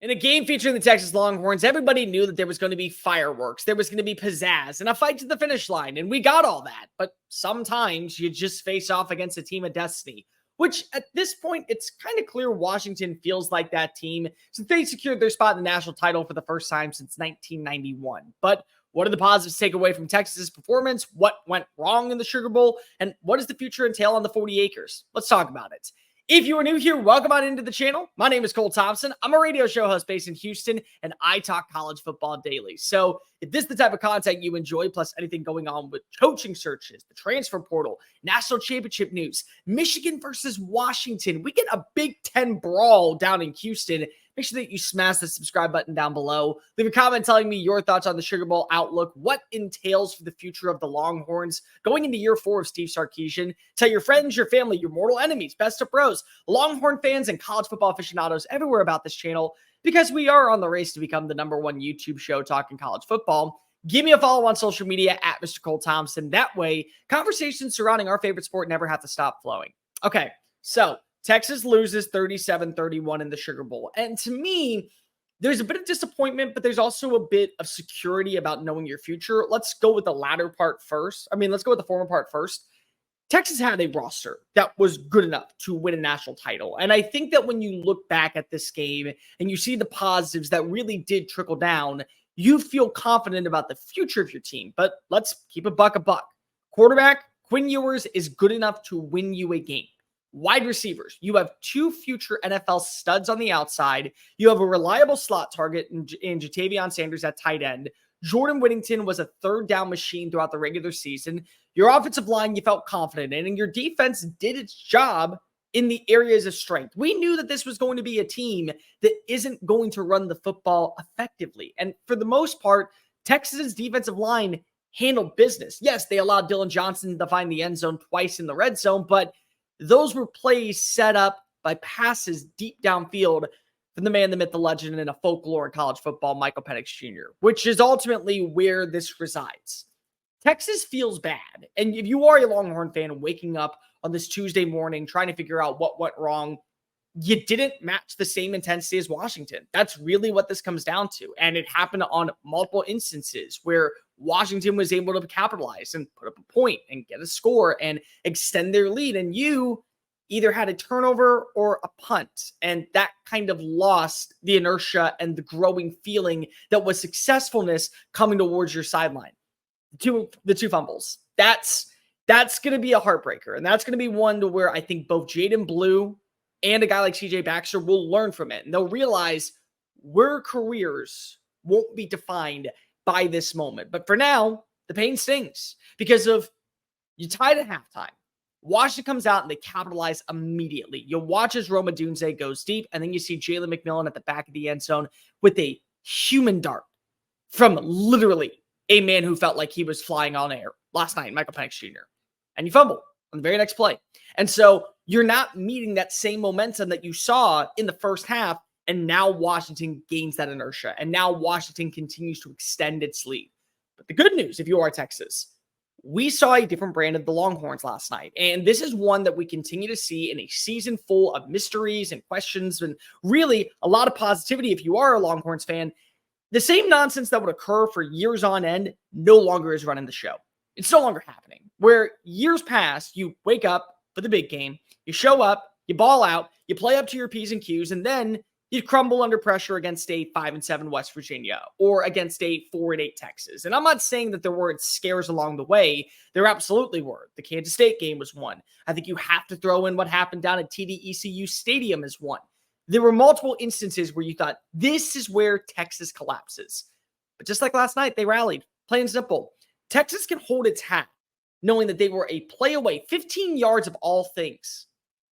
In a game featuring the Texas Longhorns, everybody knew that there was going to be fireworks, there was going to be pizzazz, and a fight to the finish line, and we got all that. But sometimes you just face off against a team of destiny, which at this point, it's kind of clear Washington feels like that team since they secured their spot in the national title for the first time since 1991. But what are the positives to take away from Texas's performance? What went wrong in the Sugar Bowl? And what does the future entail on the 40 acres? Let's talk about it. If you are new here, welcome on into the channel. My name is Cole Thompson. I'm a radio show host based in Houston, and I talk college football daily. So if this is the type of content you enjoy, plus anything going on with coaching searches, the transfer portal, national championship news, Michigan versus Washington, we get a Big Ten brawl down in Houston. Make sure that you smash the subscribe button down below. Leave a comment telling me your thoughts on the Sugar Bowl outlook, what entails for the future of the Longhorns going into year 4 of Steve Sarkisian. Tell your friends, your family, your mortal enemies, best of bros, Longhorn fans, and college football aficionados everywhere about this channel, because we are on the race to become the #1 YouTube show talking college football. Give me a follow on social media at Mr. Cole Thompson. That way, conversations surrounding our favorite sport never have to stop flowing. Okay, so Texas loses 37-31 in the Sugar Bowl. And to me, there's a bit of disappointment, but there's also a bit of security about knowing your future. Let's go with the latter part first. Let's go with the former part first. Texas had a roster that was good enough to win a national title. And I think that when you look back at this game and you see the positives that really did trickle down, you feel confident about the future of your team. But let's keep a buck. Quarterback Quinn Ewers is good enough to win you a game. Wide receivers, you have 2 future NFL studs on the outside. You have a reliable slot target in Ja'Tavion Sanders at tight end. Jordan Whittington was a third down machine throughout the regular season. Your offensive line, you felt confident in, and your defense did its job in the areas of strength. We knew that this was going to be a team that isn't going to run the football effectively. And for the most part, Texas's defensive line handled business. Yes, they allowed Dylan Johnson to find the end zone twice in the red zone, but those were plays set up by passes deep downfield from the man, the myth, the legend, and a folklore in college football, Michael Penix Jr., which is ultimately where this resides. Texas feels bad. And if you are a Longhorn fan waking up on this Tuesday morning trying to figure out what went wrong, you didn't match the same intensity as Washington. That's really what this comes down to. And it happened on multiple instances where Washington was able to capitalize and put up a point and get a score and extend their lead. And you either had a turnover or a punt. And that kind of lost the inertia and the growing feeling that was successfulness coming towards your sideline. The two fumbles. That's going to be a heartbreaker. And that's going to be one to where I think both Jaden Blue and a guy like CJ Baxter will learn from it. And they'll realize their careers won't be defined by this moment. But for now, the pain stings because of you tied at halftime. Washington comes out and they capitalize immediately. You watch as Rome Odunze goes deep, and then you see Jalen McMillan at the back of the end zone with a human dart from literally a man who felt like he was flying on air last night, Michael Penix Jr. And you fumble on the very next play. And so you're not meeting that same momentum that you saw in the first half. And now Washington gains that inertia. And now Washington continues to extend its lead. But the good news, if you are Texas, we saw a different brand of the Longhorns last night. And this is one that we continue to see in a season full of mysteries and questions and really a lot of positivity if you are a Longhorns fan. The same nonsense that would occur for years on end no longer is running the show. It's no longer happening. Where years past, you wake up for the big game, you show up, you ball out, you play up to your P's and Q's, and then you crumble under pressure against a 5-7 West Virginia or against a 4-8 Texas. And I'm not saying that there weren't scares along the way. There absolutely were. The Kansas State game was one. I think you have to throw in what happened down at TD-ECU Stadium as one. There were multiple instances where you thought, this is where Texas collapses. But just like last night, they rallied. Plain and simple. Texas can hold its hat, knowing that they were a play away, 15 yards of all things,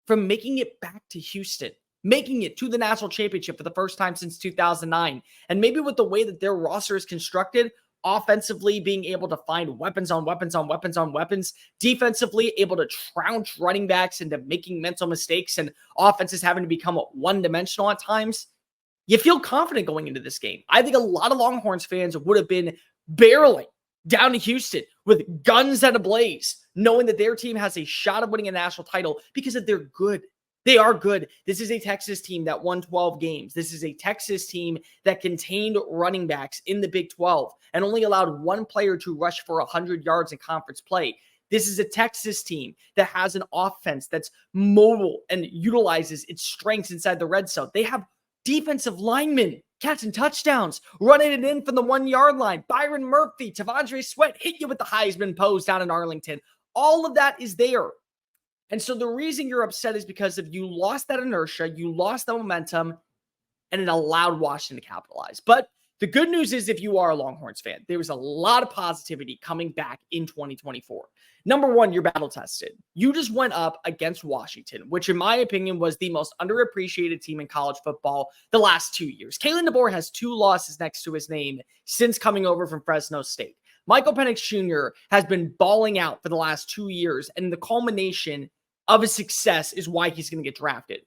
from making it back to Houston, making it to the national championship for the first time since 2009. And maybe with the way that their roster is constructed, offensively being able to find weapons on weapons on weapons on weapons, defensively able to trounce running backs into making mental mistakes and offenses having to become one-dimensional at times, you feel confident going into this game. I think a lot of Longhorns fans would have been barreling down to Houston with guns at a blaze, knowing that their team has a shot of winning a national title because of they're good. They are good. This is a Texas team that won 12 games. This is a Texas team that contained running backs in the Big 12 and only allowed one player to rush for 100 yards in conference play. This is a Texas team that has an offense that's mobile and utilizes its strengths inside the red zone. They have defensive linemen catching touchdowns, running it in from the 1 yard line. Byron Murphy, Tavondre Sweat hit you with the Heisman pose down in Arlington. All of that is there. And so the reason you're upset is because if you lost that inertia, you lost the momentum, and it allowed Washington to capitalize. But the good news is, if you are a Longhorns fan, there was a lot of positivity coming back in 2024. Number one, you're battle tested. You just went up against Washington, which in my opinion was the most underappreciated team in college football the last 2 years. Kalen DeBoer has 2 losses next to his name since coming over from Fresno State. Michael Penix Jr. has been balling out for the last 2 years, and the culmination of his success is why he's going to get drafted.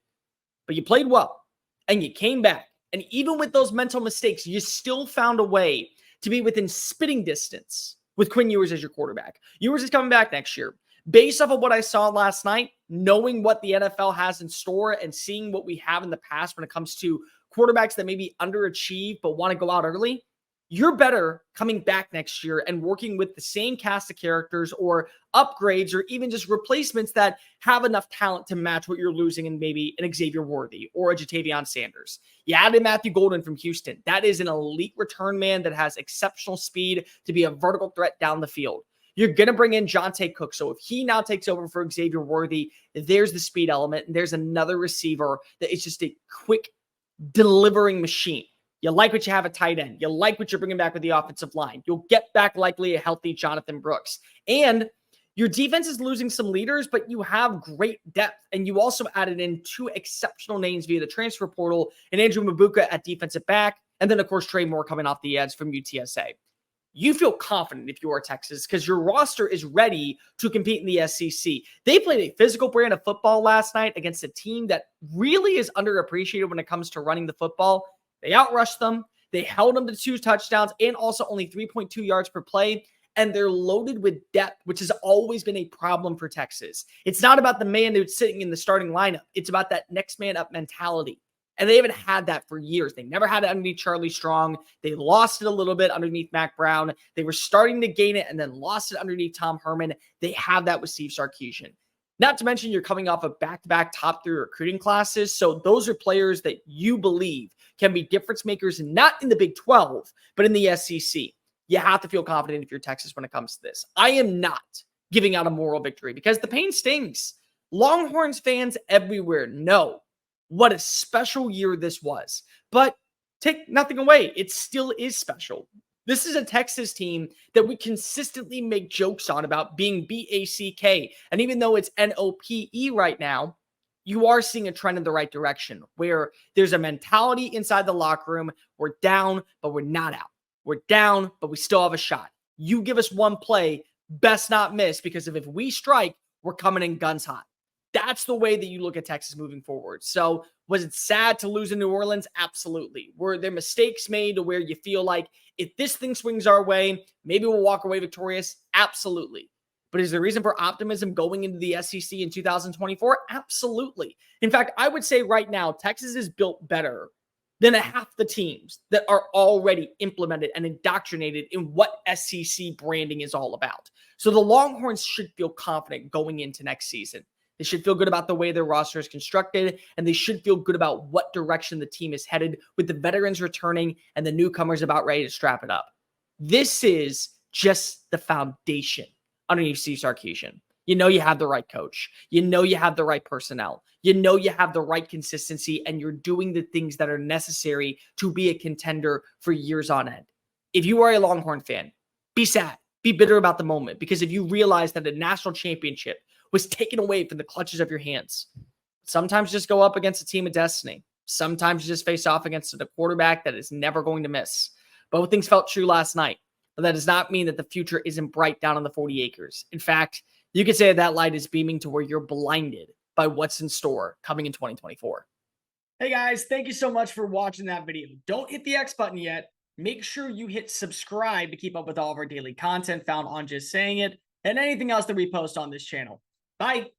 But you played well, and you came back. And even with those mental mistakes, you still found a way to be within spitting distance with Quinn Ewers as your quarterback. Ewers is coming back next year. Based off of what I saw last night, knowing what the NFL has in store and seeing what we have in the past when it comes to quarterbacks that maybe underachieve but want to go out early, you're better coming back next year and working with the same cast of characters or upgrades or even just replacements that have enough talent to match what you're losing in maybe an Xavier Worthy or a Jatavion Sanders. You added Matthew Golden from Houston. That is an elite return man that has exceptional speed to be a vertical threat down the field. You're going to bring in Jonte Cook. So if he now takes over for Xavier Worthy, there's the speed element. And there's another receiver that is just a quick delivering machine. You like what you have at tight end. You like what you're bringing back with the offensive line. You'll get back likely a healthy Jonathan Brooks. And your defense is losing some leaders, but you have great depth. And you also added in 2 exceptional names via the transfer portal, and Andrew Mabuka at defensive back. And then, of course, Trey Moore coming off the edge from UTSA. You feel confident if you are Texas because your roster is ready to compete in the SEC. They played a physical brand of football last night against a team that really is underappreciated when it comes to running the football. They outrushed them. They held them to 2 touchdowns and also only 3.2 yards per play. And they're loaded with depth, which has always been a problem for Texas. It's not about the man who's sitting in the starting lineup. It's about that next man up mentality. And they haven't had that for years. They never had it underneath Charlie Strong. They lost it a little bit underneath Mac Brown. They were starting to gain it and then lost it underneath Tom Herman. They have that with Steve Sarkisian. Not to mention you're coming off of back-to-back top 3 recruiting classes. So those are players that you believe can be difference makers, not in the Big 12, but in the SEC. You have to feel confident if you're Texas when it comes to this. I am not giving out a moral victory because the pain stings. Longhorns fans everywhere know what a special year this was. But take nothing away. It still is special. This is a Texas team that we consistently make jokes on about being BACK. And even though it's NOPE right now, you are seeing a trend in the right direction where there's a mentality inside the locker room. We're down, but we're not out. We're down, but we still have a shot. You give us one play, best not miss, because if we strike, we're coming in guns hot. That's the way that you look at Texas moving forward. So was it sad to lose in New Orleans? Absolutely. Were there mistakes made to where you feel like if this thing swings our way, maybe we'll walk away victorious? Absolutely. But is there reason for optimism going into the SEC in 2024? Absolutely. In fact, I would say right now, Texas is built better than half the teams that are already implemented and indoctrinated in what SEC branding is all about. So the Longhorns should feel confident going into next season. They should feel good about the way their roster is constructed, and they should feel good about what direction the team is headed with the veterans returning and the newcomers about ready to strap it up. This is just the foundation underneath Steve Sarkisian. You know you have the right coach. You know you have the right personnel. You know you have the right consistency, and you're doing the things that are necessary to be a contender for years on end. If you are a Longhorn fan, be sad, be bitter about the moment, because if you realize that a national championship was taken away from the clutches of your hands, sometimes just go up against a team of destiny. Sometimes you just face off against a quarterback that is never going to miss. Both things felt true last night, but that does not mean that the future isn't bright down on the 40 acres. In fact, you could say that light is beaming to where you're blinded by what's in store coming in 2024. Hey guys, thank you so much for watching that video. Don't hit the X button yet. Make sure you hit subscribe to keep up with all of our daily content found on Just Saying It and anything else that we post on this channel. Bye.